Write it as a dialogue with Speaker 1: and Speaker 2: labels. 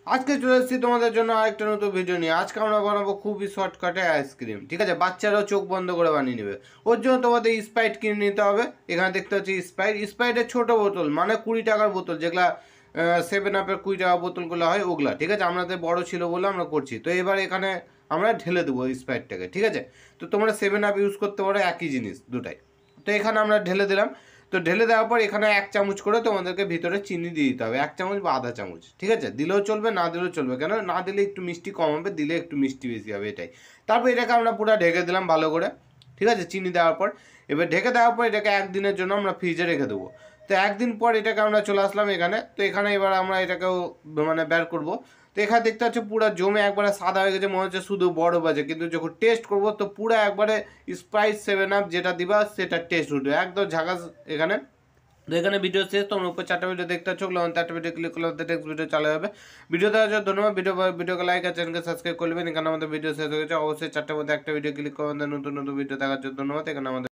Speaker 1: আজকে চলে এসেছি তোমাদের জন্য আরেকটা নতুন ভিডিও নিয়ে। আজকে আমরা বানাবো খুবই শর্টকাটে আইসক্রিম। ঠিক আছে, বাচ্চারাও চোখ বন্ধ করে বানিয়ে নেবে। ওর জন্য তোমাদের স্প্রাইট কিনে নিতে হবে। এখানে দেখতে পাচ্ছি স্প্রাইটের ছোটো বোতল, মানে 20 টাকার বোতল, যেগুলা 7 আপের 20 টাকা বোতলগুলো হয় ওগুলা। ঠিক আছে, আমাদের বড় ছিল বলে আমরা করছি। তো এবার এখানে আমরা ঢেলে দেবো স্প্রাইটটাকে। ঠিক আছে, তো তোমরা 7 আপ ইউজ করতে পারো, একই জিনিস দুটাই। তো এখানে আমরা ঢেলে দিলাম। তো ঢেলে দেওয়ার পর এখানে 1 চামচ করে তোমাদেরকে ভিতরে চিনি দিয়ে দিতে হবে, 1 চামচ বা আধা চামচ। ঠিক আছে, দিলেও চলবে, না দিলেও চলবে, কেন না দিলে একটু মিষ্টি কম হবে, দিলে একটু মিষ্টি বেশি হবে, এটাই। তারপর এটাকে আমরা পুরো ঢেকে দিলাম ভালো করে। ঠিক আছে, চিনি দেওয়ার পর এবার ঢেকে দেওয়ার পর এটাকে একদিনের জন্য আমরা ফ্রিজে রেখে দেবো। তো একদিন পর এটাকে আমরা চলে আসলাম এখানে। তো এখানে এবার আমরা এটাকেও মানে বের করবো। তো এখানে দেখতে পাচ্ছি পুরো জমে একবারে সাদা হয়ে গেছে, মনে হচ্ছে শুধু বরফ আছে, কিন্তু যখন টেস্ট করবো তো পুরো একবারে স্প্রাইট 7 আপ যেটা দিবা সেটা টেস্ট উঠবে একদম ঝাকাস এখানে। তো এখানে ভিডিও শেষ। তোমরা উপর 4টা ভিডিও দেখতে চোখ লাগবে, 4টা ভিডিও ক্লিক করলে নেক্সট ভিডিও চালু হবে। ভিডিও দেওয়ার জন্য ধন্যবাদ। ভিডিওকে লাইক আর চ্যানেলকে সাবস্ক্রাইব করবেন। এখানে আমাদের ভিডিও শেষ হয়ে গেছে। অবশ্যই 4টার মধ্যে একটা ভিডিও ক্লিক করবেন নতুন নতুন ভিডিও দেখার জন্য। ধন্যবাদ। এখানে আমাদের